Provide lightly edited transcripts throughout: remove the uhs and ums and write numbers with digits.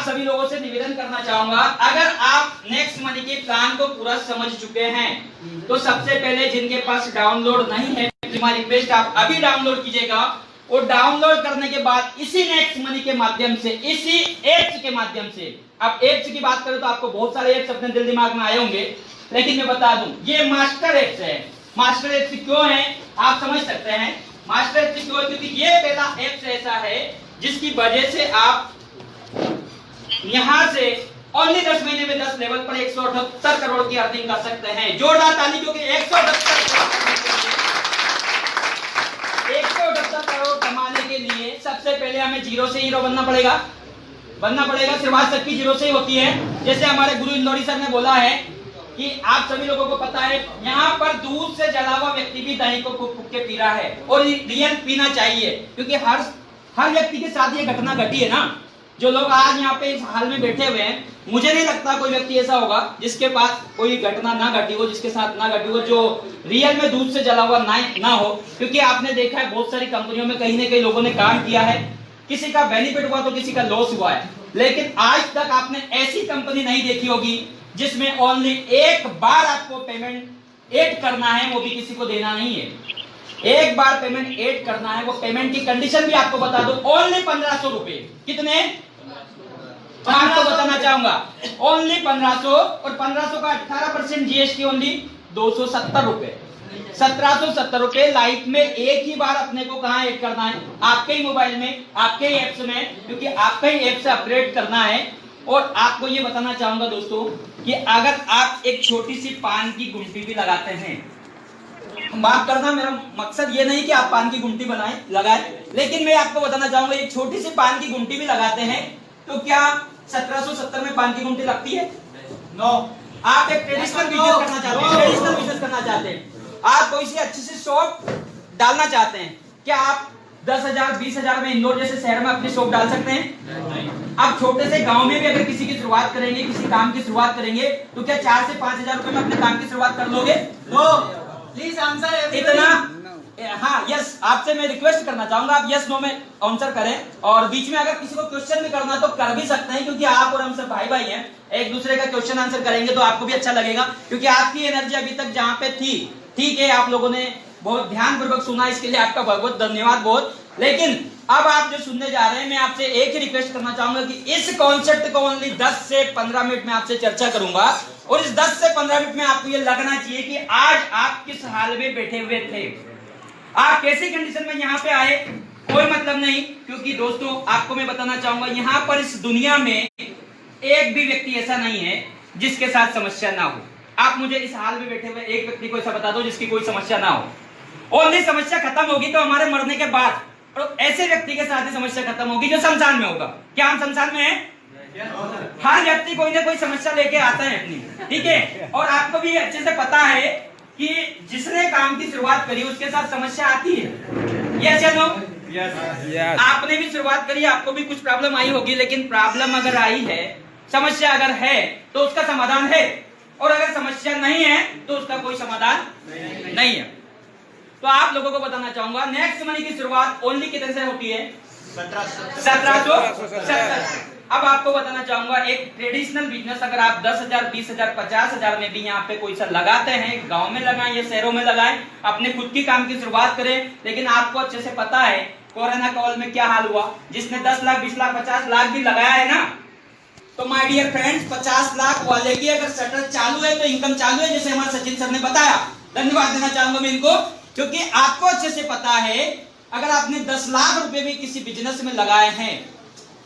सभी लोगों से निवेदन करना चाहूंगा, अगर आप नेक्स्ट मनी के प्लान को पूरा समझ चुके हैं तो सबसे पहले जिनके पास डाउनलोड नहीं है, हमारी रिक्वेस्ट आप अभी डाउनलोड कीजिएगा। और डाउनलोड करने के बाद इसी नेक्स्ट मनी के माध्यम से, इसी एप्स के माध्यम से, अब एप्स की बात करें तो आपको बहुत सारे एप्स अपने दिल दिमाग में आए होंगे, लेकिन मैं बता दूं ये मास्टर एप्स है। मास्टर एप्स क्यों है आप समझ सकते हैं। मास्टर एप्स क्यों है, क्योंकि ये पहला एप्स ऐसा है जिसकी वजह से आप यहां से ओनली 10 महीने में 10 लेवल पर 178 करोड़ की अर्निंग कर सकते हैं। जोरदार ताली, क्योंकि 178 करोड़ कमाने के लिए सबसे पहले हमें जीरो से हीरो बनना पड़ेगा। शुरुआत सबकी जीरो से ही होती है। जैसे हमारे गुरु इंदौरी सर ने बोला है कि आप सभी लोगों को पता है, यहाँ पर दूध से जला हुआ व्यक्ति भी दही को फूक के पी रहा है, और रियल पीना चाहिए, क्योंकि हर व्यक्ति के साथ ये घटना घटी है ना। जो लोग आज यहाँ पे इस हाल में बैठे हुए हैं, मुझे नहीं लगता कोई व्यक्ति ऐसा होगा जिसके पास कोई घटना ना घटी हो, जिसके साथ ना घटी हो, जो रियल में दूध से जला हुआ ना हो। क्योंकि आपने देखा है बहुत सारी कंपनियों में कहीं ना कहीं लोगों ने काम किया है, किसी का बेनिफिट हुआ तो किसी का लॉस हुआ है, लेकिन आज तक आपने ऐसी कंपनी नहीं देखी होगी जिसमें ओनली एक बार आपको पेमेंट ऐड करना है, वो भी किसी को देना नहीं है। एक बार पेमेंट ऐड करना है, वो पेमेंट की कंडीशन भी आपको बता दो, ओनली 1500 रुपए। कितने? मैं आपको बताना चाहूंगा ओनली 1500, और 1500 का 18% जीएसटी ओनली 270 रुपए, 1770 रुपए। लाइफ में एक ही बार अपने को कहां ऐड करना है, आपके ही मोबाइल में, आपके ही एप्स में, क्योंकि आपका ही ऐप से अपग्रेड करना है। और आपको ये बताना चाहूंगा दोस्तों कि अगर आप एक छोटी सी पान की गुंटी भी लगाते हैं, माफ करना मेरा मकसद ये नहीं कि आप पान की गुंटी लगाएं, लेकिन मैं आपको बताना चाहूंगा एक छोटी सी पान की गुंटी भी लगाते हैं तो क्या 1770 में पान की गुंटी लगती है? नो। आप एक ट्रेडिशनल बिजनेस करना चाहते हैं, आप कोई सी अच्छी सी शॉप डालना चाहते हैं, क्या आप 10,000 20,000 में इंदौर जैसे शहर में अपनी शॉप डाल सकते हैं? आप छोटे से गांव में भी अगर किसी की शुरुआत करेंगे, किसी काम की शुरुआत करेंगे, तो क्या 4 से 5,000 रुपए में अपने काम की शुरुआत कर लोगे? नो। प्लीज आंसर इतना। हाँ यस, आपसे मैं रिक्वेस्ट करना चाहूंगा आप यस नो में आंसर करें, और बीच में अगर किसी को क्वेश्चन भी करना तो कर भी सकते हैं, क्योंकि आप और हम सब भाई भाई हैं, एक दूसरे का क्वेश्चन आंसर करेंगे तो आपको भी अच्छा लगेगा, क्योंकि आपकी एनर्जी अभी तक जहां पे थी, ठीक है, आप लोगों ने बहुत ध्यान पूर्वक सुना, इसके लिए आपका बहुत बहुत धन्यवाद बहुत। लेकिन अब आप जो सुनने जा रहे हैं, मैं आपसे एक ही रिक्वेस्ट करना चाहूंगा कि इस कॉन्सेप्ट को ओनली 10 से 15 मिनट में आपसे चर्चा करूंगा, और इस 10 से 15 मिनट में आपको ये लगना चाहिए कि आज आप किस हाल में बैठे हुए थे, आप कैसी कंडीशन में यहाँ पे आए, कोई मतलब नहीं। क्योंकि दोस्तों आपको मैं बताना चाहूंगा, यहाँ पर इस दुनिया में एक भी व्यक्ति ऐसा नहीं है जिसके साथ समस्या ना हो। आप मुझे इस हाल में बैठे हुए एक व्यक्ति को ऐसा बता दो जिसकी कोई समस्या ना हो। ओनली समस्या खत्म होगी तो हमारे मरने के बाद, और ऐसे व्यक्ति के साथ ही समस्या खत्म होगी जो शमशान में होगा। क्या हम शमशान में हैं? हर व्यक्ति कोई ना कोई समस्या लेके आता है अपनी, ठीक है, और आपको भी अच्छे से पता है कि जिसने काम की शुरुआत करी उसके साथ समस्या आती है। यस या नो? यस। आपने भी शुरुआत करी, आपको भी कुछ प्रॉब्लम आई होगी, लेकिन प्रॉब्लम अगर आई है, समस्या अगर है तो उसका समाधान है, और अगर समस्या नहीं है तो उसका कोई समाधान नहीं है। तो आप लोगों को बताना चाहूंगा नेक्स्ट मनी की शुरुआत ओनली कितने से होती है? 1770। अब आपको बताना चाहूंगा एक ट्रेडिशनल बिजनेस अगर आप 10,000 20,000 50,000 में भी यहाँ पे कोई सा लगाते हैं, गांव में लगाएं या शहरों में लगाएं, अपने खुद की काम की शुरुआत करें। लेकिन आपको अच्छे से पता है कोरोना काल में क्या हाल हुआ, जिसने 10 लाख 20 लाख 50 लाख भी लगाया है ना, तो माय डियर फ्रेंड्स 50 लाख वाले की अगर शटर चालू है तो इनकम चालू है, जैसे हमारे सचिन सर ने बताया। धन्यवाद देना चाहूंगा मैं इनको, क्योंकि आपको अच्छे से पता है अगर आपने 10 लाख रुपए भी किसी बिजनेस में लगाए हैं,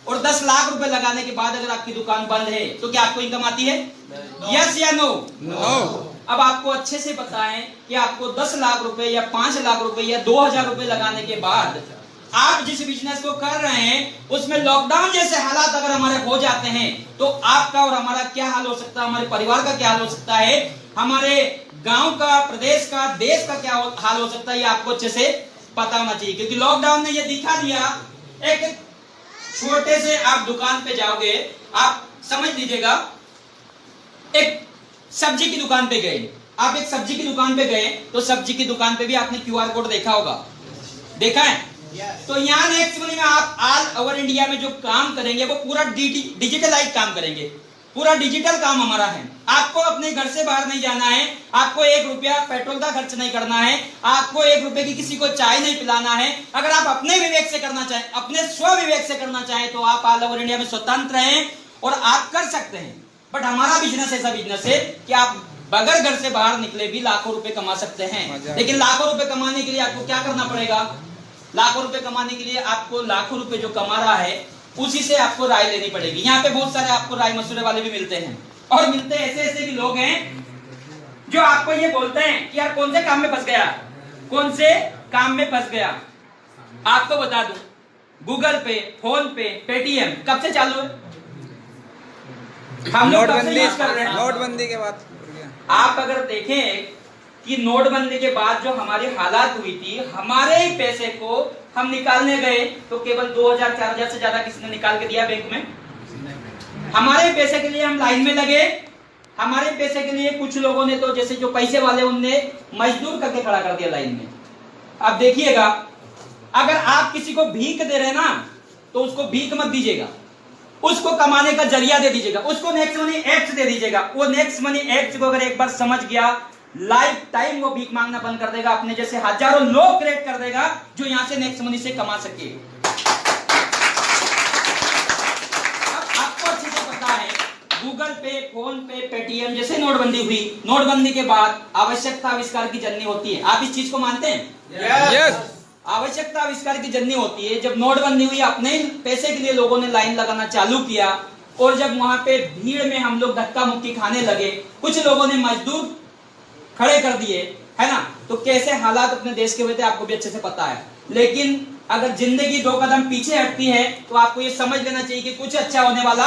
और 10 लाख रुपए लगाने के बाद अगर आपकी दुकान बंद है तो क्या आपको इनकम आती है? यस या नो? नो। अब आपको अच्छे से पता है कि आपको 10 लाख रुपए या 5 लाख रुपए या 2,000 रुपए लगाने के बाद आप जिस बिजनेस को कर रहे हैं उसमें लॉकडाउन जैसे हालात अगर हमारे हो जाते हैं तो आपका और हमारा क्या हाल हो सकता है, हमारे परिवार का क्या हाल हो सकता है, हमारे गांव का, प्रदेश का, देश का क्या हाल हो सकता है, ये आपको अच्छे से पता होना चाहिए। क्योंकि लॉकडाउन ने ये दिखा दिया, एक छोटे से आप दुकान पे जाओगे, आप समझ लीजिएगा एक सब्जी की दुकान पे गए, आप एक सब्जी की दुकान पे गए तो सब्जी की दुकान पे भी आपने क्यूआर कोड देखा होगा, देखा है? तो यहाँ नेक्स्ट मनी में आप ऑल ओवर इंडिया में जो काम करेंगे वो पूरा डिजिटलाइज काम करेंगे, पूरा डिजिटल काम हमारा है। आपको अपने घर से बाहर नहीं जाना है, आपको 1 रुपया पेट्रोल का खर्च नहीं करना है, आपको 1 रुपए की किसी को चाय नहीं पिलाना है। अगर आप अपने विवेक से करना चाहें, अपने स्व विवेक से करना चाहें तो आप ऑल ओवर इंडिया में स्वतंत्र हैं और आप कर सकते हैं। बट हमारा बिजनेस ऐसा बिजनेस है कि आप बगैर घर से बाहर निकले भी लाखों रुपए कमा सकते हैं। लेकिन लाखों रुपए कमाने के लिए आपको क्या करना पड़ेगा? लाखों रुपए कमाने के लिए आपको लाखों रुपए जो कमा रहा है उसी से आपको राय लेनी पड़ेगी। यहाँ पे बहुत सारे आपको राय मशवरे वाले भी मिलते हैं, और मिलते ऐसे ऐसे भी लोग हैं जो आपको ये बोलते हैं कि यार कौन से काम में फंस गया, कौन से काम में फंस गया। आपको बता दूं, गूगल पे, फोन पे, पेटीएम कब से चालू है? हम लोग कब से यूज कर रहे हैं? नोटबंदी के बाद। आप अगर देखें कि नोटबंदी के बाद जो हमारी हालात हुई थी, हमारे ही पैसे को हम निकालने गए तो केवल 2000-4000 से ज्यादा किसी ने निकाल के दिया बैंक में। हमारे पैसे के लिए हम लाइन में लगे, हमारे पैसे के लिए कुछ लोगों ने तो जैसे जो पैसे वाले उनने मजदूर करके खड़ा कर दिया लाइन में। अब देखिएगा, अगर आप किसी को भीख दे रहे ना तो उसको भीख मत दीजिएगा, उसको कमाने का जरिया दे दीजिएगा, उसको नेक्स्ट मनी एक्ट दे दीजिएगा। वो नेक्स्ट मनी एक्ट को अगर एक बार समझ गया, लाइफ टाइम वो भीख मांगना बंद कर देगा, अपने जैसे हजारों लोग क्रिएट कर देगा जो यहां से नेक्स्ट मनी से कमा सके। अब आपको अच्छे से पता है, गूगल पे, फोन पे, पेटीएम, जैसे नोटबंदी हुई, नोटबंदी के बाद आवश्यकता आविष्कार की जननी होती है। आप इस चीज को मानते हैं? यस। आवश्यकता आविष्कार की जननी होती है। जब नोटबंदी हुई, अपने पैसे के लिए लोगों ने लाइन लगाना चालू किया, और जब वहां पे भीड़ में हम लोग धक्का मुक्की खाने लगे, कुछ लोगों ने मजदूर खड़े कर दिए, है ना, तो कैसे हालात अपने देश के हुए थे आपको भी अच्छे से पता है। लेकिन अगर जिंदगी 2 कदम पीछे हटती है तो आपको ये समझ लेना चाहिए कि कुछ अच्छा होने वाला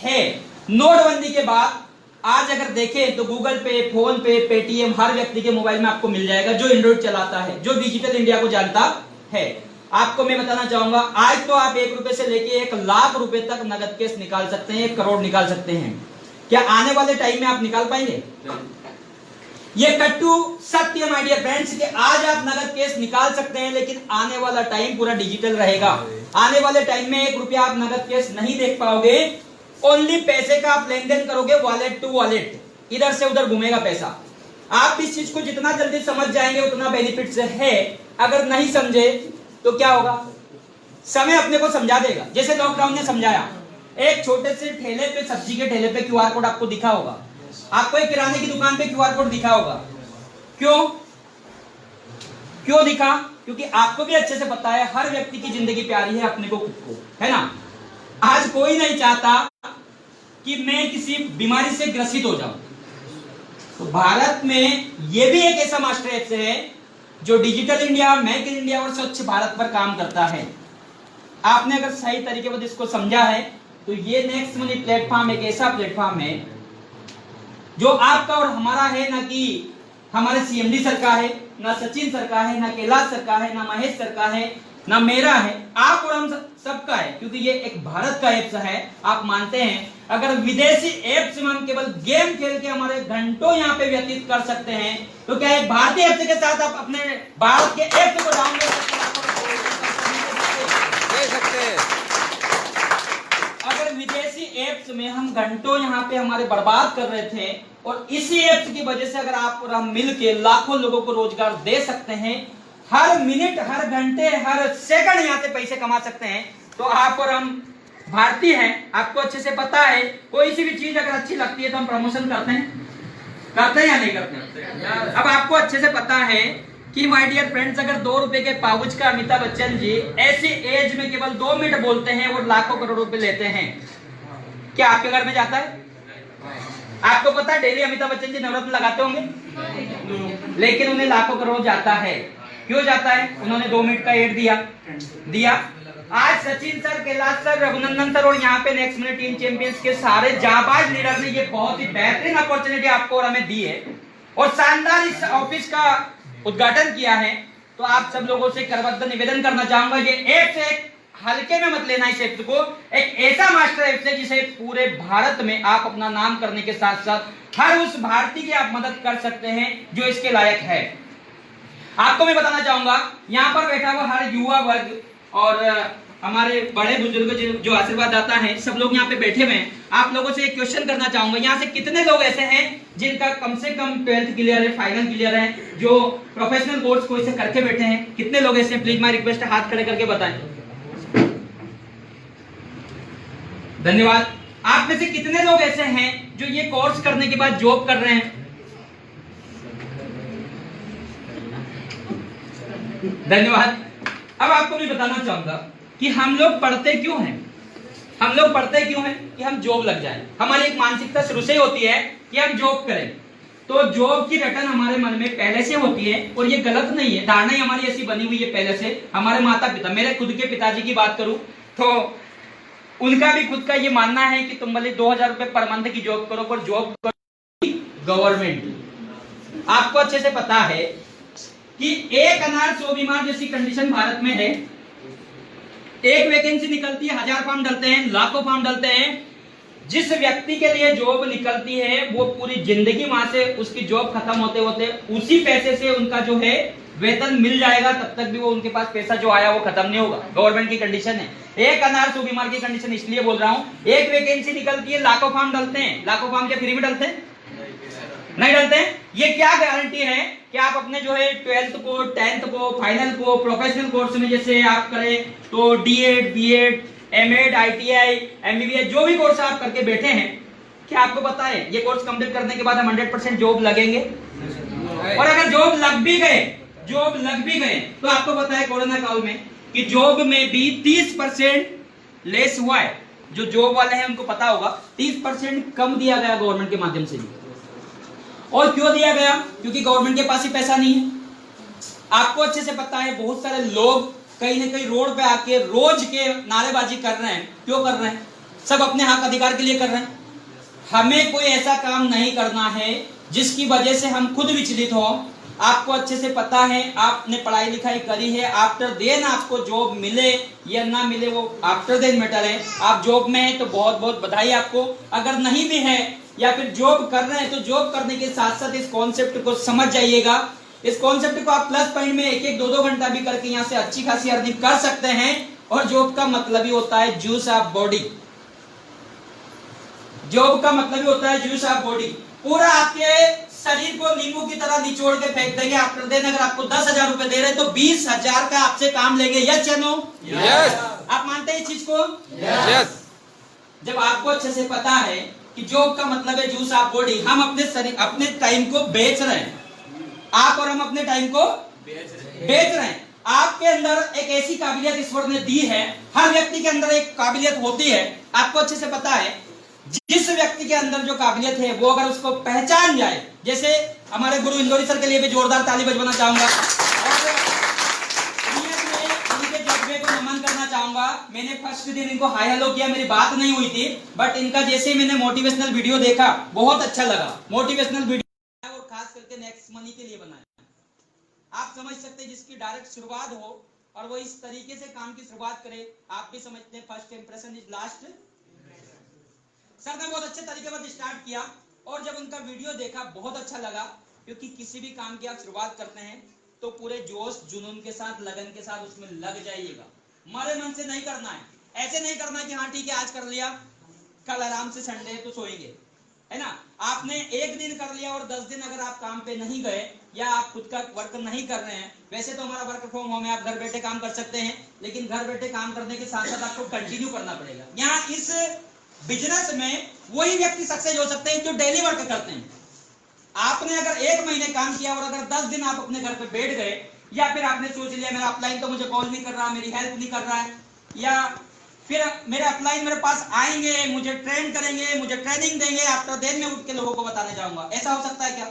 है। नोटबंदी के बाद आज अगर देखें तो गूगल पे, फोन पे, पेटीएम हर व्यक्ति के मोबाइल में आपको मिल जाएगा, जो एंड्रॉइड चलाता है, जो डिजिटल इंडिया को जानता है। आपको मैं बताना चाहूंगा, आज तो आप 1 रुपए से लेके 1 लाख रुपए तक नगद केस निकाल सकते हैं, 1 करोड़ निकाल सकते हैं। क्या आने वाले टाइम में आप निकाल पाएंगे? ये कट्टू सत्य माय डियर फ्रेंड्स कि आज आप नगद केस निकाल सकते हैं, लेकिन आने वाला टाइम पूरा डिजिटल रहेगा। आने वाले टाइम में 1 रुपया आप नगद केस नहीं देख पाओगे, ओनली पैसे का आप लेन देन करोगे, वॉलेट टू वॉलेट, इधर से उधर घूमेगा पैसा। आप इस चीज को जितना जल्दी समझ जाएंगे उतना बेनिफिट है। अगर नहीं समझे तो क्या होगा? समय अपने को समझा देगा। जैसे लॉकडाउन ने समझाया, एक छोटे से ठेले पे, सब्जी के ठेले पे क्यूआर कोड आपको दिखा होगा, आपको एक किराने की दुकान पे क्यूआर कोड दिखा होगा। क्यों दिखा? क्योंकि आपको भी अच्छे से पता है हर व्यक्ति की जिंदगी प्यारी है अपने को खुद को, है ना। आज कोई नहीं चाहता कि मैं किसी बीमारी से ग्रसित हो जाऊं। तो भारत में यह भी एक ऐसा मास्टर ऐप है जो digital India, make in India और स्वच्छ भारत पर काम करता है। आपने अगर सही तरीके से इसको समझा है तो ये नेक्स्ट मनी प्लेटफॉर्म एक ऐसा प्लेटफॉर्म है जो आपका और हमारा है, ना कि हमारे सीएमडी सर का है, ना सचिन सर का है, ना कैलाश सर का है, ना महेश सर का है, ना मेरा है, आप और हम सबका है, क्योंकि ये एक भारत का एप्स है। आप मानते हैं अगर विदेशी एप्स में हम केवल गेम खेल के हमारे घंटों यहाँ पे व्यतीत कर सकते हैं, तो क्या एक भारतीय एप्स के साथ आप अपने भारत के एप्स को डाउनलोड कर सकते हैं? अगर विदेशी एप्स में हम घंटों यहाँ पे हमारे बर्बाद कर रहे थे, और इसी एप्स की वजह से अगर आप और हम मिलके लाखों लोगों को रोजगार दे सकते हैं, हर मिनट, हर घंटे, हर सेकंड यहाँ से पैसे कमा सकते हैं, तो आप और हम भारतीय हैं। आपको अच्छे से पता है, कोई सी भी चीज अगर अच्छी लगती है तो हम प्रमोशन करते हैं या नहीं करते हैं? अब आपको अच्छे से पता है कि माय डियर फ्रेंड्स, अगर 2 रुपए के पाउच का अमिताभ बच्चन जी ऐसी एज में केवल 2 मिनट बोलते हैं और लाखों करोड़ रुपए लेते हैं, क्या आपके घर में जाता है? आपको पता है डेली अमिताभ बच्चन जी नवरत्न लगाते होंगे, लेकिन उन्हें लाखों करोड़ जाता है। क्यों जाता है? उन्होंने 2 मिनट का एड दिया। आज Sachin sir, Kailash sir, Raghunandan sir और यहाँ पे नेक्स्ट मिनट टीम चैंपियंस के सारे जाबाज लीडर ने ये बहुत ही बेहतरीन अपॉर्चुनिटी आपको और हमें दी है, और शानदार इस ऑफिस का उद्घाटन किया है। तो आप सब लोगों से करबद्ध निवेदन करना चाहूंगा, ये एप्स एक हल्के में मत लेना। इस एप्स को एक ऐसा मास्टर एप्स है जिसे पूरे भारत में आप अपना नाम करने के साथ साथ हर उस भारतीय की आप मदद कर सकते हैं जो इसके लायक है। आपको मैं बताना चाहूंगा, यहाँ पर बैठा हुआ हर युवा वर्ग और हमारे बड़े बुजुर्ग जो आशीर्वाद दाता हैं, सब लोग यहाँ पे बैठे हुए हैं। आप लोगों से एक क्वेश्चन करना चाहूंगा, यहाँ से कितने लोग ऐसे हैं जिनका कम से कम 12th क्लियर है, फाइनल क्लियर है, जो प्रोफेशनल कोर्स कोई से करके बैठे हैं? कितने लोग ऐसे? प्लीज माय रिक्वेस्ट है, हाथ खड़े करके बताएं। धन्यवाद। आप में से कितने लोग ऐसे हैं जो ये कोर्स करने के बाद जॉब कर रहे हैं? धन्यवाद। अब आपको मैं बताना चाहूंगा कि हम लोग पढ़ते क्यों हैं। हम लोग पढ़ते क्यों हैं? कि हम जॉब लग जाए। हमारी एक मानसिकता शुरू से होती है कि हम जॉब करें, तो जॉब की रटन हमारे मन में पहले से होती है, और ये गलत नहीं है, धारणा ही हमारी ऐसी बनी हुई है पहले से। हमारे माता पिता, मेरे खुद के पिताजी की बात करूं तो उनका भी खुद का ये मानना है कि तुम भले 2000 रुपए पर मंथ की जॉब करो, पर जॉब करो गवर्नमेंट। आपको अच्छे से पता है कि 1 अनार 100 बीमार जैसी कंडीशन भारत में है। एक वैकेंसी निकलती है, 1000 फॉर्म डलते हैं, लाखों फॉर्म डलते हैं। जिस व्यक्ति के लिए जॉब निकलती है वो पूरी जिंदगी वहां से उसकी जॉब खत्म होते होते उसी पैसे से उनका जो है वेतन मिल जाएगा, तब तक भी वो उनके पास पैसा जो आया वो खत्म नहीं होगा। गवर्नमेंट की कंडीशन है। 1 अनार 100 बीमार की कंडीशन इसलिए बोल रहा हूं, एक वैकेंसी निकलती है, लाखों फॉर्म डलते हैं। लाखों फॉर्म क्या फ्री में डलते हैं? नहीं डलते हैं। ये क्या गारंटी है कि आप अपने जो है 12th को, 10th को, फाइनल को प्रोफेशनल कोर्स में जैसे आप करें तो DEd, BEd, MEd, ITI, MBBS, जो भी कोर्स आप करके बैठे हैं, क्या आपको पता है ये कोर्स कंप्लीट करने के बाद हम 100% जॉब लगेंगे? और अगर जॉब लग भी गए तो आपको पता है कोरोना काल में कि जॉब में भी 30% लेस हुआ है। जो जॉब वाले हैं उनको पता होगा 30% कम दिया गया गवर्नमेंट के माध्यम से भी। और क्यों दिया गया? क्योंकि गवर्नमेंट के पास ही पैसा नहीं है। आपको अच्छे से पता है बहुत सारे लोग कहीं ना कहीं रोड पे आके रोज के नारेबाजी कर रहे हैं। क्यों कर रहे हैं? सब अपने हक अधिकार के लिए कर रहे हैं। हमें कोई ऐसा काम नहीं करना है जिसकी वजह से हम खुद विचलित हो। आपको अच्छे से पता है, आपने पढ़ाई लिखाई करी है, आफ्टर देन आपको जॉब मिले या ना मिले वो आफ्टर देन मैटर है। आप जॉब में हैं तो बहुत बहुत बधाई आपको। अगर नहीं भी है या फिर जॉब कर रहे हैं तो जॉब करने के साथ साथ इस कॉन्सेप्ट को समझ जाइएगा। इस कॉन्सेप्ट को आप प्लस पॉइंट में 1-1, 2-2 घंटा भी करके यहाँ से अच्छी खासी अर्निंग कर सकते हैं। और जॉब का मतलब ही होता है जूस ऑफ बॉडी। जॉब का मतलब ही होता है जूस ऑफ बॉडी। पूरा आपके शरीर को नींबू की तरह निचोड़ के फेंक देंगे। आफ्टर देन अगर आपको 10,000 रुपए दे रहे हैं तो 20,000 का आपसे काम लेंगे। यस या नो? यस। आप मानते हैं इस चीज को? यस। जब आपको अच्छे से पता है कि जॉब का मतलब है जूस ऑफ बॉडी, हम अपने शरीर, अपने टाइम को बेच रहे हैं। आप और हम अपने टाइम को बेच रहे हैं। आपके अंदर एक ऐसी काबिलियत ईश्वर ने दी है, हर व्यक्ति के अंदर एक काबिलियत होती है। आपको अच्छे से पता है जिस व्यक्ति के अंदर जो काबिलियत है वो अगर उसको पहचान जाए, जैसे हमारे गुरु इंदौरी सर के लिए भी जोरदार ताली बजाना चाहूंगा और उनके जज्बे को नमन करना चाहूंगा। मैंने फर्स्ट दिन इनको हाय हेलो किया, मेरी बात नहीं हुई थी, बट इनका जैसे ही मैंने मोटिवेशनल वीडियो देखा बहुत अच्छा लगा। मोटिवेशनल वीडियो और खास करके नेक्स्ट मनी के लिए बनाया। आप समझ सकते हैं जिसकी डायरेक्ट शुरुआत हो और वो इस तरीके से काम की शुरुआत करे। आप भी समझते हैं first impression is last. Sir ने बहुत अच्छे तरीके पर स्टार्ट किया और जब उनका वीडियो देखा बहुत अच्छा लगा, क्योंकि किसी भी काम की आप शुरुआत करते हैं तो पूरे जोश जुनून के साथ, लगन के साथ उसमें लग जाइएगा। मरे मन से नहीं करना है। ऐसे नहीं करना कि हाँ ठीक है आज कर लिया, कल आराम से संडे है तो सोएंगे, है ना। आपने एक दिन कर लिया और 10 दिन अगर आप काम पे नहीं गए या आप खुद का वर्क नहीं कर रहे हैं, वैसे तो हमारा वर्क फ्रॉम होम है, आप घर बैठे काम कर सकते हैं, लेकिन घर बैठे काम करने के साथ साथ आपको कंटिन्यू करना पड़ेगा। यहाँ इस बिजनेस में वही व्यक्ति सक्सेस हो सकते हैं जो डेली वर्क करते हैं। आपने अगर 1 महीने काम किया और अगर 10 दिन आप अपने घर पे बैठ गए, या फिर आपने सोच लिया मेरा अपलाइन तो मुझे कॉल नहीं कर रहा, मेरी हेल्प नहीं कर रहा है, या फिर मेरे अपलाइन मेरे पास आएंगे, मुझे ट्रेन करेंगे, मुझे ट्रेनिंग देंगे, आफ्टर देन मैं उठ के लोगों को बताने जाऊंगा, ऐसा हो सकता है क्या?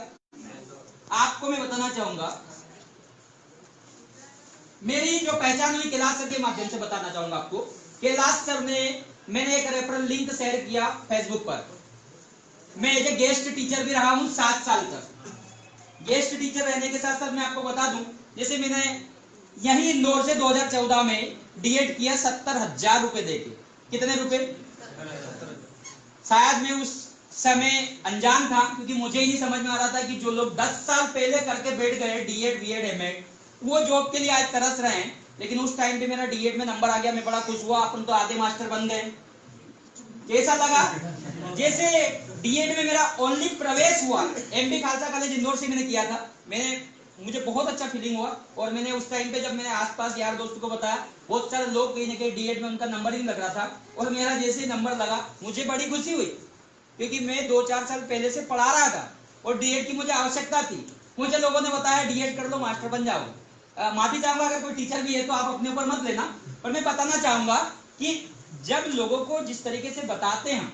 आपको मैं बताना चाहूंगा, मेरी जो पहचान हुई कैलाश सर के माध्यम से बताना चाहूंगा आपको। कैलाश सर ने, मैंने एक रेफरल लिंक शेयर किया फेसबुक पर। मैं एज ए गेस्ट टीचर भी रहा हूं 7 साल तक। गेस्ट टीचर रहने के साथ साथ मैं आपको बता दूं, जैसे मैंने यही इंदौर से 2014 में डीएड किया 70,000 रुपए देके। कितने रुपए? शायद मैं उस समय अनजान था, क्योंकि मुझे ही नहीं समझ में आ रहा था कि जो लोग 10 साल पहले करके बैठ गए डीएड, बीएड, एमएड, वो जॉब के लिए आज तरस रहे हैं, लेकिन उस टाइम पे मेरा डीएड में नंबर आ गया, मैं बड़ा खुश हुआ, अपन तो आधे मास्टर बन गए। कैसा लगा? जैसे डीएड में मेरा ओनली प्रवेश हुआ, एमबी खालसा कॉलेज इंदौर से मैंने किया था, मुझे बहुत अच्छा फीलिंग हुआ। और मैंने उस टाइम पे जब मैंने आसपास यार दोस्तों को बताया, बहुत सारे लोग कहीं ना कहीं डीएड में उनका नंबर ही नहीं लग रहा था, और मेरा जैसे ही नंबर लगा मुझे बड़ी खुशी हुई, क्योंकि मैं 2-4 साल पहले से पढ़ा रहा था और डीएड की मुझे आवश्यकता थी। मुझे लोगों ने बताया डीएड कर लो, मास्टर बन जाओ। माफी चाहूंगा अगर कोई टीचर भी है तो आप अपने ऊपर मत लेना, पर मैं बताना चाहूंगा कि जब लोगों को जिस तरीके से बताते हैं,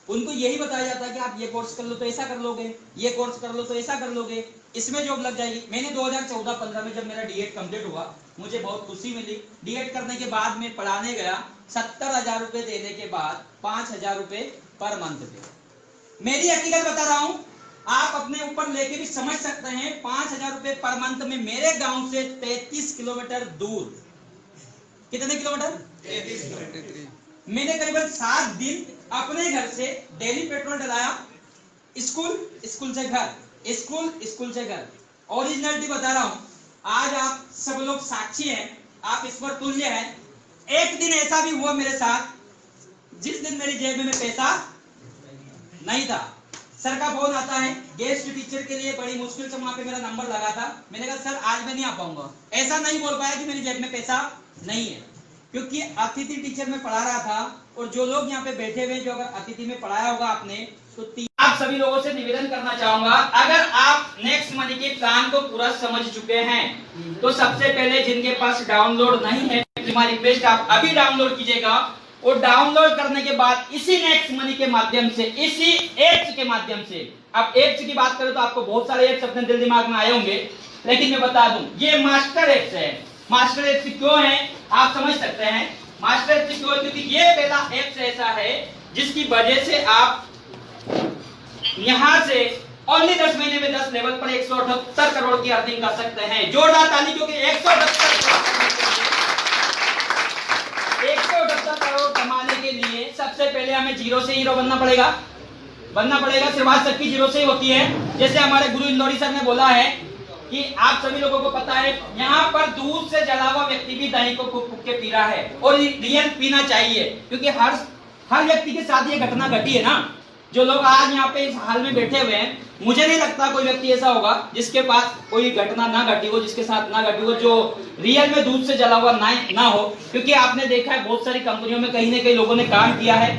उनको यही बताया जाता है कि आप ये कोर्स कर लो तो ऐसा कर लोगे, ये कोर्स कर लो तो ऐसा कर लोगे, इसमें जॉब लग जाएगी। मैंने 2014-15 में जब मेरा डीएड कंप्लीट हुआ, मुझे बहुत खुशी मिली। डीएड करने के बाद मैं पढ़ाने गया, 70,000 रुपए देने के बाद 5,000 रुपए पर मंथ थे। मेरी हकीकत बता रहा हूं, आप अपने ऊपर लेके भी समझ सकते हैं। 5,000 रुपए पर मंथ में मेरे गांव से 33 किलोमीटर दूर, कितने किलोमीटर? 33 किलोमीटर। मैंने करीबन 7 दिन अपने घर से डेली पेट्रोल डलाया, स्कूल से घर, स्कूल से घर। ओरिजिनलिटी बता रहा हूं, आज आप सब लोग साक्षी हैं, आप इस पर तुल्य हैं। एक दिन ऐसा भी हुआ मेरे साथ जिस दिन मेरी जेब में पैसा नहीं था। सर का फोन आता है, गेस्ट टीचर के लिए बड़ी मुश्किल से वहां पे मेरा नंबर लगा था। मैंने कहा सर आज मैं नहीं आ पाऊंगा। ऐसा नहीं बोल पाया कि मेरी जेब में पैसा नहीं है, क्योंकि अतिथि टीचर में पढ़ा रहा था। और जो लोग यहाँ पे बैठे हुए, जो अगर अतिथि में पढ़ाया होगा आपने, तो आप सभी लोगों से निवेदन करना चाहूंगा, अगर आप नेक्स्ट मनी के प्लान को पूरा समझ चुके हैं तो सबसे पहले जिनके पास डाउनलोड नहीं है, हमारी रिक्वेस्ट आप अभी डाउनलोड कीजिएगा। और डाउनलोड करने के बाद इसी नेक्स्ट मनी के माध्यम से, इसी एप्स के माध्यम से, अब एप्स की बात करें तो आपको बहुत सारे एप्स अपने दिल दिमाग में आए होंगे, लेकिन मैं बता दूं ये मास्टर एप्स है। मास्टर एप्स क्यों है आप समझ सकते हैं। मास्टर एप्स क्यों है? क्योंकि ये पहला एप्स ऐसा है जिसकी वजह से आप यहां से ओनली 10 महीने में 10 लेवल पर 178 करोड़ की अर्निंग कर सकते हैं। जोरदार ताली, क्योंकि 178 करोड़ कमाने के लिए सबसे पहले हमें जीरो से हीरो बनना पड़ेगा। शुरुआत सबकी जीरो से ही होती है। जैसे हमारे गुरु इंदौरी सर ने बोला है कि आप सभी लोगों को पता है, यहाँ पर दूध से जला हुआ व्यक्ति भी दही को फूक के पी रहा है, और रियल पीना चाहिए, क्योंकि हर व्यक्ति के साथ ये घटना घटी है ना। जो लोग आज यहाँ पे इस हाल में बैठे हुए हैं, मुझे नहीं लगता कोई व्यक्ति ऐसा होगा जिसके पास कोई घटना ना घटी हो, जिसके साथ ना घटी हो, जो रियल में दूध से जला हुआ ना हो। क्योंकि आपने देखा है बहुत सारी कंपनियों में कहीं ना कहीं लोगों ने काम किया है,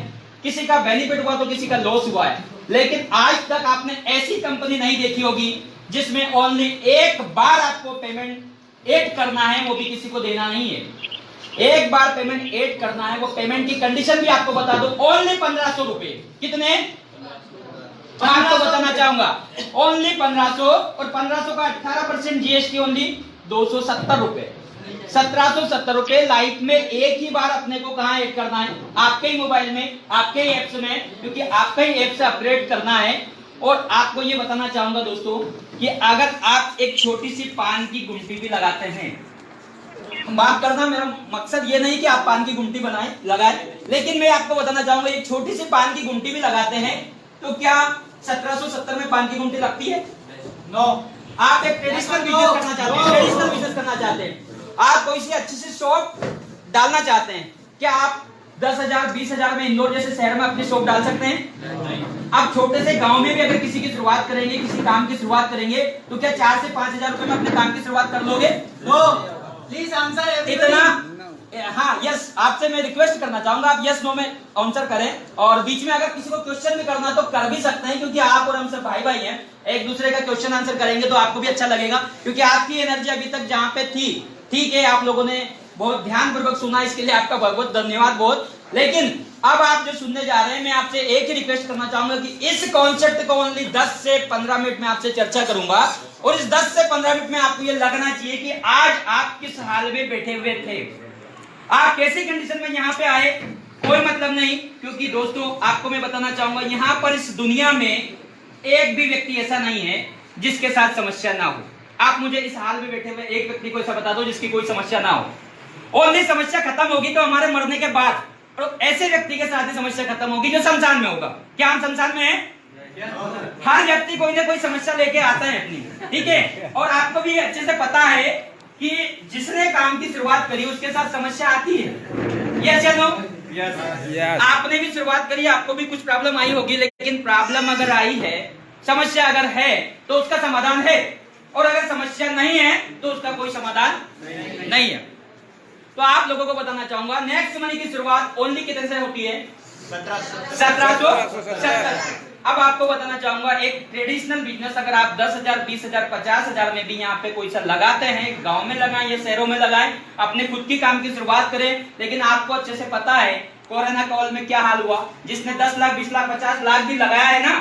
किसी का बेनिफिट हुआ तो किसी का लॉस हुआ है, लेकिन आज तक आपने ऐसी कंपनी नहीं देखी होगी जिसमें ओनली एक बार आपको पेमेंट ऐड करना है, वो भी किसी को देना नहीं है। एक बार पेमेंट ऐड करना है, वो पेमेंट की कंडीशन भी आपको बता दो, ओनली 1500 रुपए। कितने? मैं आपको बताना चाहूंगा, ओनली 1500, और 1500 का 18% जीएसटी ओनली 270 रुपए, 1770 रुपए। लाइफ में एक ही बार अपने को कहां ऐड करना है? आपके ही मोबाइल में, आपके ही एप्स में, क्योंकि आपका ही एप से अपग्रेड करना है। और आपको ये बताना चाहूंगा दोस्तों कि अगर आप एक छोटी सी पान की गुमटी भी लगाते हैं, माफ करना मेरा मकसद ये नहीं कि आप पान की गुमटी लगाएं, लेकिन मैं आपको बताना चाहूंगा एक छोटी सी पान की गुमटी भी लगाते हैं तो क्या 1770 में पान की गुमटी लगती है? नो। आप एक ट्रेडिशनल बिजनेस करना चाहते हैं, आप कोई सी अच्छी सी शॉप डालना चाहते हैं, क्या आप 10,000 20,000 में इंदौर जैसे शहर में अपनी शॉप डाल सकते हैं? नहीं। आप छोटे से गांव में भी अगर किसी की शुरुआत करेंगे, किसी काम की शुरुआत करेंगे, तो क्या 4 से 5,000 रुपए में अपने काम की शुरुआत कर लोगे? नो। प्लीज आंसर इतना। हाँ, यस, आपसे मैं रिक्वेस्ट करना चाहूंगा आप यस नो में आंसर करें, और बीच में अगर किसी को क्वेश्चन भी करना तो कर भी सकते हैं, क्योंकि आप और हम सब भाई भाई हैं। एक दूसरे का क्वेश्चन आंसर करेंगे तो आपको भी अच्छा लगेगा, क्योंकि आपकी एनर्जी अभी तक जहां पे थी, ठीक है, आप लोगों ने बहुत ध्यानपूर्वक सुना, इसके लिए आपका बहुत बहुत धन्यवाद। बहुत। लेकिन अब आप जो सुनने जा रहे हैं, मैं आपसे एक ही रिक्वेस्ट करना चाहूंगा कि इस कॉन्सेप्ट को ओनली 10 से 15 मिनट में आपसे चर्चा करूंगा, और इस 10 से 15 मिनट में आपको ये लगना चाहिए कि आज आप किस हाल में बैठे हुए थे, आप कैसी कंडीशन में यहाँ पे आए, कोई मतलब नहीं। क्योंकि दोस्तों आपको मैं बताना चाहूंगा, यहाँ पर इस दुनिया में एक भी व्यक्ति ऐसा नहीं है जिसके साथ समस्या ना हो। आप मुझे इस हाल में बैठे हुए एक व्यक्ति को ऐसा बता दो जिसकी कोई समस्या ना हो। ओनली समस्या खत्म होगी तो हमारे मरने के बाद, और ऐसे व्यक्ति के साथ ही समस्या खत्म होगी जो शमशान में होगा। क्या हम शमशान में हैं? हर व्यक्ति कोई ना कोई समस्या लेके आता है अपनी, ठीक है। और आपको भी अच्छे से पता है कि जिसने काम की शुरुआत करी उसके साथ समस्या आती है, यस या नो? यस। आपने भी शुरुआत करी, आपको भी कुछ प्रॉब्लम आई होगी, लेकिन प्रॉब्लम अगर आई है, समस्या अगर है तो उसका समाधान है, और अगर समस्या नहीं है तो उसका कोई समाधान नहीं है। तो आप लोगों को बताना चाहूंगा, नेक्स्ट मनी की शुरुआत ओनली कितने से होती है? 1770। अब आपको बताना चाहूंगा, एक ट्रेडिशनल बिजनेस अगर आप 10,000, 20,000, 50,000 में भी यहाँ पे कोई सा लगाते हैं, गांव में लगाएं या शहरों में लगाएं, अपने खुद की काम की शुरुआत करें। लेकिन आपको अच्छे से पता है कोरोना काल में क्या हाल हुआ, जिसने 10 लाख, 20 लाख, 50 लाख भी लगाया है ना,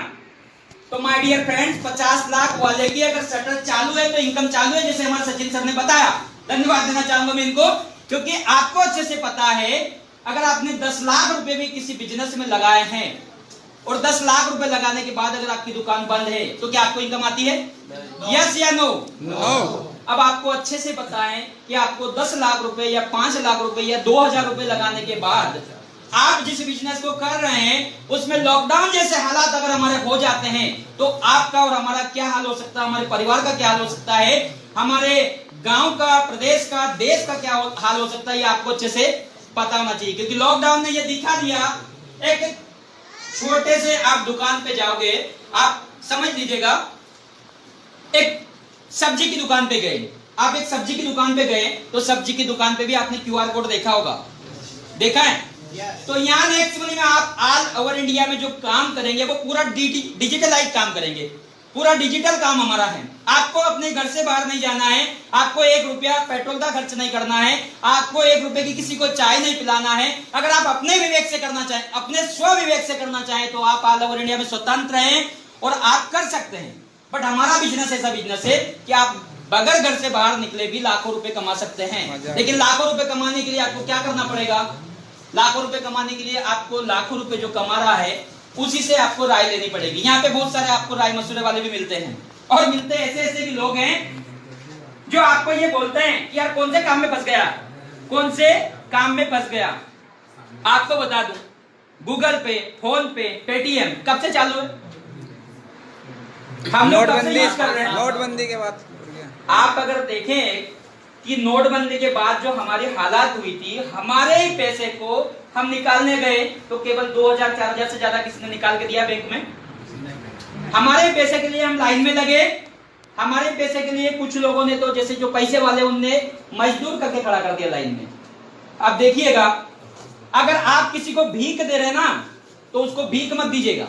तो माय डियर फ्रेंड्स, 50 लाख वाले की अगर शटर चालू है तो इनकम चालू है, जैसे हमारे सचिन सर ने बताया। धन्यवाद देना चाहूंगा मैं इनको, क्योंकि आपको अच्छे से पता है अगर आपने 10 लाख रुपए भी किसी बिजनेस में लगाए हैं और 10 लाख रुपए लगाने के बाद अगर आपकी दुकान बंद है तो क्या आपको इनकम आती है? यस या नो? नो। अब आपको अच्छे से पता है कि आपको 10 लाख रुपए या 5 लाख रुपए या 2,000 रुपए लगाने के बाद आप जिस बिजनेस को कर रहे हैं उसमें लॉकडाउन जैसे हालात अगर हमारे हो जाते हैं तो आपका और हमारा क्या हाल हो सकता है, हमारे परिवार का क्या हाल हो सकता है, हमारे गांव का, प्रदेश का, देश का क्या हाल हो सकता है, ये आपको अच्छे से पता होना चाहिए। क्योंकि लॉकडाउन ने ये दिखा दिया, एक छोटे से आप दुकान पे जाओगे, आप समझ लीजिएगा, एक सब्जी की दुकान पे गए, आप एक सब्जी की दुकान पे गए तो सब्जी की दुकान पे भी आपने QR कोड देखा होगा, देखा है? तो यहाँ नेक्स्ट मनी में आप ऑल ओवर इंडिया में जो काम करेंगे वो पूरा डिजिटलाइज काम करेंगे, पूरा डिजिटल काम हमारा है। आपको अपने घर से बाहर नहीं जाना है, आपको 1 रुपया पेट्रोल का खर्च नहीं करना है, आपको 1 रुपए की किसी को चाय नहीं पिलाना है। अगर आप अपने विवेक से करना चाहें, अपने स्व विवेक से करना चाहें तो आप ऑल ओवर इंडिया में स्वतंत्र हैं और आप कर सकते हैं। बट हमारा बिजनेस ऐसा बिजनेस है कि आप बगैर घर से बाहर निकले भी लाखों रुपए कमा सकते हैं। लेकिन लाखों रुपए कमाने के लिए आपको क्या करना पड़ेगा? लाखों रुपए कमाने के लिए आपको लाखों रुपए जो कमा रहा है उसी से आपको राय लेनी पड़ेगी। यहाँ पे बहुत सारे आपको राय मशवरे वाले भी मिलते हैं, और मिलते ऐसे ऐसे भी लोग हैं जो आपको ये बोलते हैं कि यार कौन से काम में फंस गया, कौन से काम में फंस गया। आपको बता दूं, गूगल पे, फोन पे, पेटीएम कब से चालू है? हम लोग कब से यूज कर रहे हैं? नोटबंदी के बाद। आप अगर देखें कि नोटबंदी के बाद जो हमारी हालात हुई थी, हमारे ही पैसे को हम निकालने गए तो केवल 2,000, 4,000 से ज्यादा किसी ने निकाल के दिया बैंक में? हमारे पैसे के लिए हम लाइन में लगे, हमारे पैसे के लिए कुछ लोगों ने तो जैसे जो पैसे वाले उनने मजदूर करके खड़ा कर दिया लाइन में। अब देखिएगा, अगर आप किसी को भीख दे रहे ना तो उसको भीख मत दीजिएगा,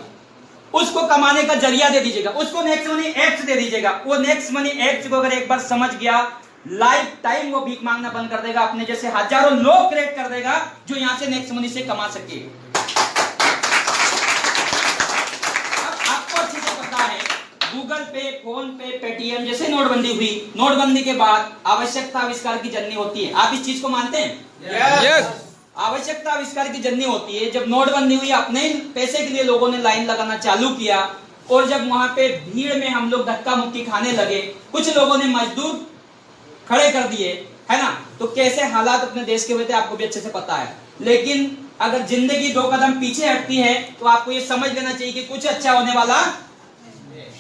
उसको कमाने का जरिया दे दीजिएगा, उसको नेक्स्ट मनी एक्ट दे दीजिएगा। वो नेक्स्ट मनी एक्ट को अगर एक बार समझ गया, लाइफ टाइम वो भीख मांगना बंद कर देगा, अपने जैसे हजारों लोग क्रिएट कर देगा जो यहां से नेक्स्ट मनी से कमा सके। अब आपको अच्छे से पता है गूगल पे, फोन पे, पेटीएम, जैसे नोटबंदी हुई, नोटबंदी के बाद आवश्यकता आविष्कार की जननी होती है। आप इस चीज को मानते हैं? यस। आवश्यकता आविष्कार की जननी होती है। जब नोटबंदी हुई, अपने पैसे के लिए लोगों ने लाइन लगाना चालू किया, और जब वहां पे भीड़ में हम लोग धक्का मुक्की खाने लगे, कुछ लोगों ने मजदूर खड़े कर दिए, है ना, तो कैसे हालात अपने देश के हुए थे आपको भी अच्छे से पता है। लेकिन अगर जिंदगी 2 कदम पीछे हटती है तो आपको ये समझ लेना चाहिए कि कुछ अच्छा होने वाला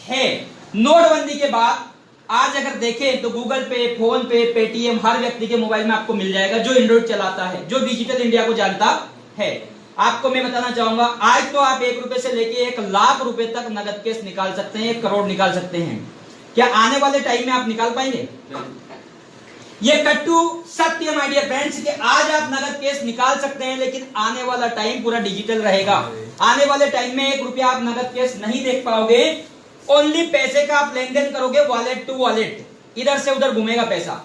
है। नोटबंदी के बाद आज अगर देखें तो गूगल पे, फोन पे, पेटीएम हर व्यक्ति के मोबाइल में आपको मिल जाएगा, जो एंड्रॉइड चलाता है, जो डिजिटल इंडिया को जानता है। आपको मैं बताना चाहूंगा, आज तो आप 1 रुपए से लेके 1 लाख रुपए तक नगद केस निकाल सकते हैं, 1 करोड़ निकाल सकते हैं। क्या आने वाले टाइम में आप निकाल पाएंगे? ये कट्टू सत्य माय डियर फ्रेंड्स कि आज आप नगद केस निकाल सकते हैं, लेकिन आने वाला टाइम पूरा डिजिटल रहेगा। आने वाले टाइम में 1 रुपया आप नगद केस नहीं देख पाओगे, ओनली पैसे का आप लेन देन करोगे, वॉलेट टू वॉलेट, इधर से उधर घूमेगा पैसा।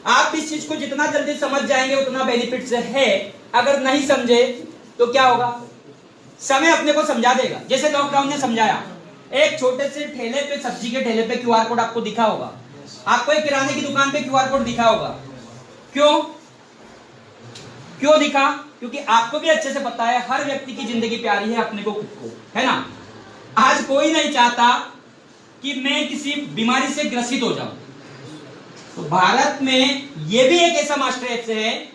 आप इस चीज को जितना जल्दी समझ जाएंगे उतना बेनिफिट है। अगर नहीं समझे तो क्या होगा? समय अपने को समझा देगा। जैसे लॉकडाउन ने समझाया, एक छोटे से ठेले पे, सब्जी के ठेले पे QR कोड आपको दिखा होगा, आपको एक किराने की दुकान पे QR कोड दिखा होगा। क्यों दिखा? क्योंकि आपको भी अच्छे से पता है हर व्यक्ति की जिंदगी प्यारी है अपने को खुद को, है ना। आज कोई नहीं चाहता कि मैं किसी बीमारी से ग्रसित हो जाऊं। तो भारत में यह भी एक ऐसा मास्टर ऐप है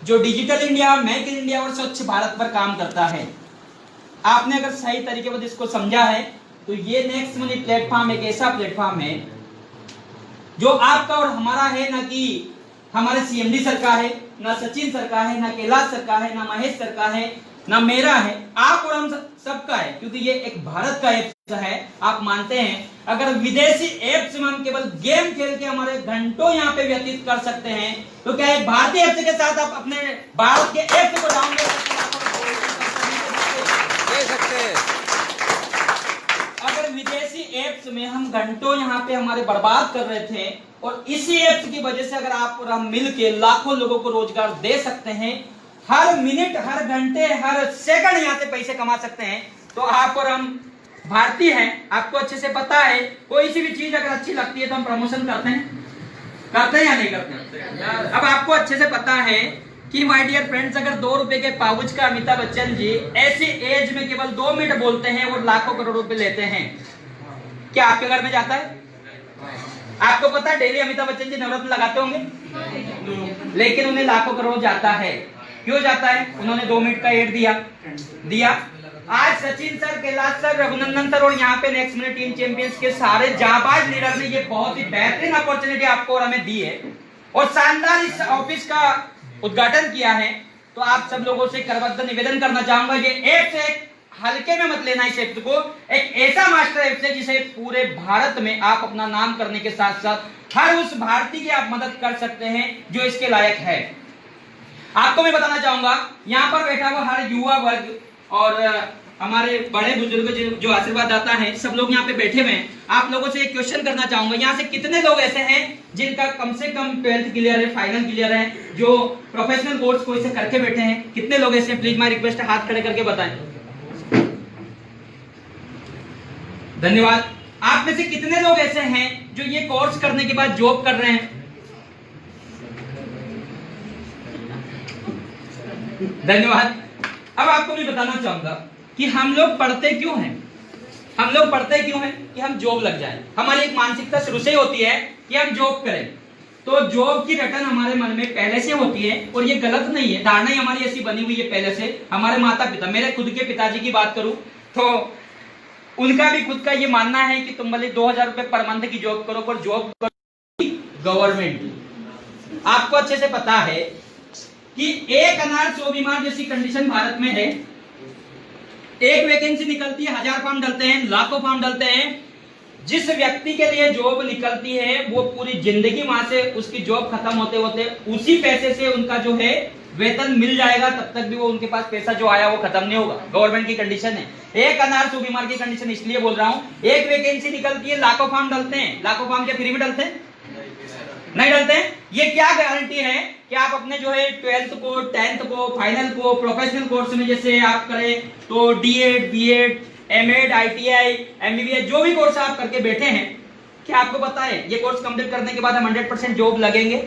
जो digital India, make in India और स्वच्छ भारत पर काम करता है। आपने अगर सही तरीके से इसको समझा है तो ये नेक्स्ट मनी प्लेटफॉर्म एक ऐसा प्लेटफॉर्म है जो आपका और हमारा है, ना कि हमारे सीएमडी सर का है, ना सचिन सर का है, ना कैलाश सर का है, ना महेश सर का है, ना मेरा है, आप और हम सबका है, क्योंकि ये एक भारत का ऐप है। आप मानते हैं अगर विदेशी ऐप्स में हम केवल गेम खेल के हमारे घंटों यहाँ पे व्यतीत कर सकते हैं, तो क्या एक भारतीय ऐप्स के साथ आप अपने भारत के ऐप्स को डाउनलोड कर सकते हैं? अगर विदेशी ऐप्स में हम घंटों यहाँ पे हमारे बर्बाद कर रहे थे, और इसी ऐप्स की वजह से अगर आप और हम मिलके लाखों लोगों को रोजगार दे सकते हैं, हर मिनट, हर घंटे, हर सेकंड यहाँ से पैसे कमा सकते हैं, तो आप और हम भारतीय हैं। आपको अच्छे से पता है, कोई सी भी चीज अगर अच्छी लगती है तो हम प्रमोशन करते हैं या नहीं करते हैं? अब आपको अच्छे से पता है कि माय डियर फ्रेंड्स, अगर 2 रुपए के पाउच का अमिताभ बच्चन जी ऐसी एज में केवल 2 मिनट बोलते हैं और लाखों करोड़ रुपए लेते हैं, क्या आपके घर में जाता है? आपको पता है डेली अमिताभ बच्चन जी नवरत्न लगाते होंगे, लेकिन उन्हें लाखों करोड़ जाता है। क्यों जाता है? उन्होंने 2 मिनट का एड दिया। आज Sachin sir, Kailash sir, Raghunandan sir और यहाँ पे नेक्स्ट मिनट टीम चैंपियंस के सारे जाबाज लीडर ने ये बहुत ही बेहतरीन अपॉर्चुनिटी आपको और हमें दी है, और शानदार इस ऑफिस का उद्घाटन किया है। तो आप सब लोगों से करबद्ध निवेदन करना चाहूंगा, ये ऐप से हल्के में मत लेना। इस ऐप को एक ऐसा मास्टर ऐप है जिसे पूरे भारत में आप अपना नाम करने के साथ साथ हर उस भारतीय की आप मदद कर सकते हैं जो इसके लायक है। आपको मैं बताना चाहूंगा, यहाँ पर बैठा हुआ हर युवा वर्ग और हमारे बड़े बुजुर्ग जो आशीर्वाद दाता है, सब लोग यहाँ पे बैठे हुए हैं। आप लोगों से एक क्वेश्चन करना चाहूंगा, यहाँ से कितने लोग ऐसे हैं जिनका कम से कम 12th क्लियर है, फाइनल क्लियर है, जो प्रोफेशनल कोर्स कोई से करके बैठे हैं? कितने लोग ऐसे? प्लीज माय रिक्वेस्ट है, हाथ खड़े करके बताएं। धन्यवाद। आप में से कितने लोग ऐसे हैं जो ये कोर्स करने के बाद जॉब कर रहे हैं? धन्यवाद। अब आपको भी बताना चाहूंगा कि हम लोग पढ़ते क्यों हैं। हम लोग पढ़ते क्यों हैं? कि हम जॉब लग जाए। हमारी एक मानसिकता शुरू से होती है कि हम जॉब करें, तो जॉब की रटन हमारे मन में पहले से होती है, और ये गलत नहीं है, धारणा हमारी ऐसी बनी हुई है पहले से। हमारे माता पिता, मेरे खुद के पिताजी की बात करूं तो उनका भी खुद का ये मानना है कि तुम भले 2000 रुपए पर मंथ की जॉब करो, पर जॉब करो गवर्नमेंट। आपको अच्छे से पता है कि 1 अनार 100 बीमार जैसी कंडीशन भारत में है। एक वैकेंसी निकलती है, 1000 फॉर्म डलते हैं, लाखों फॉर्म डलते हैं। जिस व्यक्ति के लिए जॉब निकलती है वो पूरी जिंदगी वहां से उसकी जॉब खत्म होते होते उसी पैसे से उनका जो है वेतन मिल जाएगा, तब तक भी वो उनके पास पैसा जो आया वो खत्म नहीं होगा। गवर्नमेंट की कंडीशन है। 1 अनार 100 बीमार की कंडीशन इसलिए बोल रहा हूं, एक वैकेंसी निकलती है, लाखों फॉर्म डलते हैं। लाखों फॉर्म क्या फ्री में डलते हैं? नहीं डलते हैं। ये क्या गारंटी है कि आप अपने जो है 12th को, 10th को, फाइनल को प्रोफेशनल कोर्स में जैसे आप करें तो DEd, BEd, MEd, ITI, MBBS, जो भी कोर्स आप करके बैठे हैं, क्या आपको पता है ये कोर्स कंप्लीट करने के बाद हम 100% जॉब लगेंगे?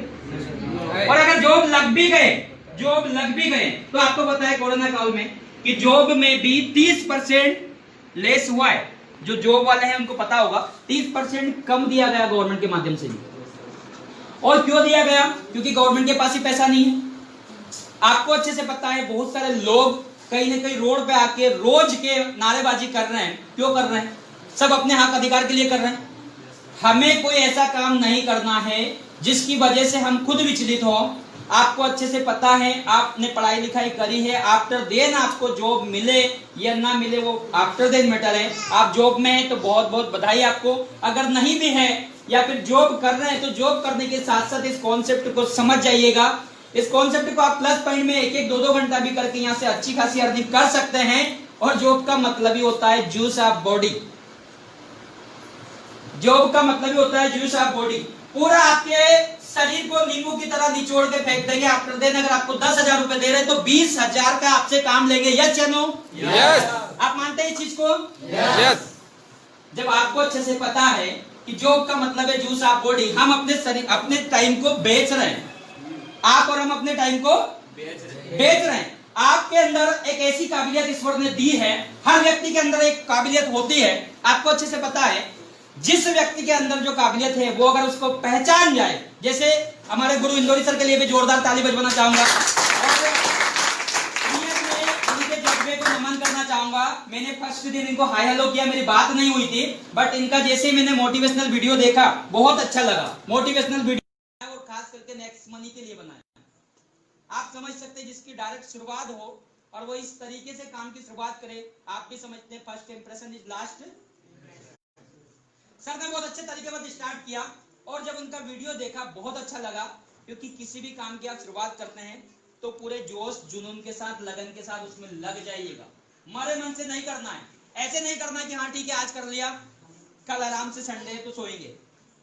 और अगर जॉब लग भी गए तो आपको पता है कोरोना काल में कि जॉब में भी 30% लेस हुआ है। जो जॉब वाले हैं उनको पता होगा 30% कम दिया गया गवर्नमेंट के माध्यम से। और क्यों दिया गया? क्योंकि गवर्नमेंट के पास ही पैसा नहीं है। आपको अच्छे से पता है बहुत सारे लोग कहीं ना कहीं रोड पे आके रोज के नारेबाजी कर रहे हैं। क्यों कर रहे हैं? सब अपने हक अधिकार के लिए कर रहे हैं। हमें कोई ऐसा काम नहीं करना है जिसकी वजह से हम खुद विचलित हो। आपको अच्छे से पता है, आपने पढ़ाई लिखाई करी है, आफ्टर देन आपको जॉब मिले या ना मिले वो आफ्टर देन मैटर है। आप जॉब में हैं तो बहुत बहुत बधाई आपको। अगर नहीं भी है या फिर जॉब कर रहे हैं तो जॉब करने के साथ साथ इस कॉन्सेप्ट को समझ जाइएगा। इस कॉन्सेप्ट को आप प्लस पॉइंट में 1-1, 2-2 घंटा भी करके यहाँ से अच्छी खासी अर्निंग कर सकते हैं। और जॉब का मतलब ही होता है जूस ऑफ बॉडी। जॉब का मतलब ही होता है जूस ऑफ बॉडी। पूरा आपके शरीर को नींबू की तरह निचोड़ के फेंक देंगे। आफ्टर देन अगर आपको 10,000 रुपए दे रहे हैं तो 20,000 का आपसे काम लेंगे। यस या नो? यस। आप मानते हैं इस चीज को? यस। जब आपको अच्छे से पता है कि जॉब का मतलब है जूस ऑफ बॉडी, हम अपने शरीर, अपने टाइम को बेच रहे हैं। आप और हम अपने टाइम को बेच रहे हैं। आपके अंदर एक ऐसी काबिलियत ईश्वर ने दी है। हर व्यक्ति के अंदर एक काबिलियत होती है। आपको अच्छे से पता है जिस व्यक्ति के अंदर जो काबिलियत है वो अगर उसको पहचान जाए, जैसे हमारे गुरु इंदौरी सर के लिए भी जोरदार ताली बजाना चाहूंगा और उनके जज्बे को नमन करना चाहूंगा। चाहूंगा, मैंने फर्स्ट दिन इनको हाय हेलो किया, मेरी बात नहीं हुई थी, बट इनका जैसे ही मैंने मोटिवेशनल वीडियो देखा बहुत अच्छा लगा। मोटिवेशनल वीडियो और खास करके नेक्स्ट मनी के लिए बनाया। आप समझ सकते हैं जिसकी डायरेक्ट शुरुआत हो और वो इस तरीके से काम की शुरुआत करे। आप भी समझते हैं first impression is last. Sir ने बहुत अच्छे तरीके पर स्टार्ट किया और जब उनका वीडियो देखा बहुत अच्छा लगा, क्योंकि किसी भी काम की आप शुरुआत करते हैं तो पूरे जोश जुनून के साथ, लगन के साथ उसमें लग जाइएगा। मरे मन से नहीं करना है, ऐसे नहीं करना कि हाँ ठीक है आज कर लिया, कल आराम से संडे है तो सोएंगे,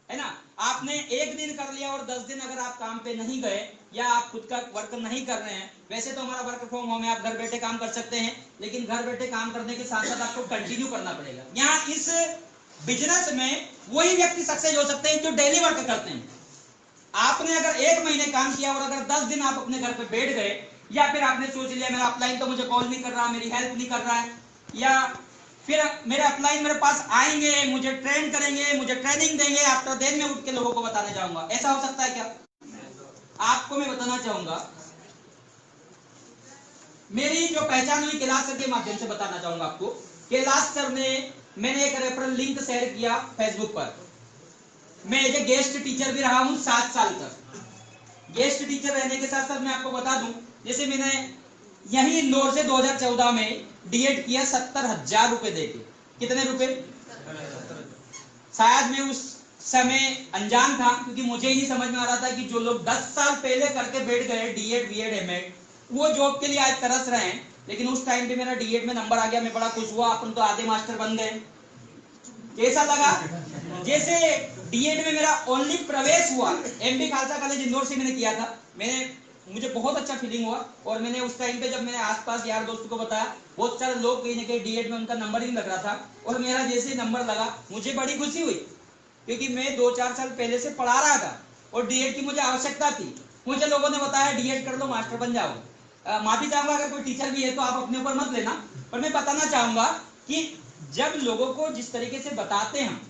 है ना। आपने एक दिन कर लिया और 10 दिन अगर आप काम पे नहीं गए या आप खुद का वर्क नहीं कर रहे हैं, वैसे तो हमारा वर्क फ्रॉम होम है, आप घर बैठे काम कर सकते हैं, लेकिन घर बैठे काम करने के साथ साथ आपको कंटिन्यू करना पड़ेगा। यहाँ इस बिजनेस में वही व्यक्ति सक्सेस हो सकते हैं जो डेली वर्क करते हैं। आपने अगर 1 महीने काम किया और अगर 10 दिन आप अपने घर पे बैठ गए, या फिर आपने सोच लिया मेरा अपलाइन तो मुझे कॉल नहीं कर रहा, मेरी हेल्प नहीं कर रहा है, या फिर मेरे अपलाइन मेरे पास आएंगे, मुझे ट्रेन करेंगे, मुझे ट्रेनिंग देंगे, आफ्टर देन मैं उठ के लोगों को बताने जाऊंगा, ऐसा हो सकता है क्या? आपको मैं बताना चाहूंगा, मेरी जो पहचान हुई कैलाश सर के माध्यम से बताना चाहूंगा आपको। कैलाश सर ने, मैंने एक रेफरल लिंक शेयर किया फेसबुक पर। मैं एज ए गेस्ट टीचर भी रहा हूं 7 साल तक। गेस्ट टीचर रहने के साथ साथ मैं आपको बता दूं, जैसे मैंने यही इंदौर से 2014 में डीएड किया 70,000 रुपए देके। कितने रुपए? शायद मैं उस समय अनजान था, क्योंकि मुझे ही नहीं समझ में आ रहा था कि जो लोग 10 साल पहले करके बैठ गए डीएड बीएड एमएड, वो जॉब के लिए आज तरस रहे हैं। लेकिन उस टाइम पे मेरा डीएड में नंबर आ गया, मैं बड़ा खुश हुआ, अपन तो आधे मास्टर बन गए। कैसा लगा? जैसे डीएड में मेरा ओनली प्रवेश हुआ, एमबी खालसा कॉलेज इंदौर से मैंने किया था, मुझे बहुत अच्छा फीलिंग हुआ। और मैंने उस टाइम पे जब मैंने आसपास यार दोस्तों को बताया, बहुत सारे लोग कहीं ना कहीं डीएड में उनका नंबर ही नहीं लग रहा था, और मेरा जैसे नंबर लगा मुझे बड़ी खुशी हुई, क्योंकि मैं 2-4 साल पहले से पढ़ा रहा था और डीएड की मुझे आवश्यकता थी। मुझे लोगों ने बताया डीएड कर लो, मास्टर बन जाओ। माफी चाहूंगा अगर कोई टीचर भी है तो आप अपने ऊपर मत लेना, पर मैं बताना चाहूंगा कि जब लोगों को जिस तरीके से बताते हैं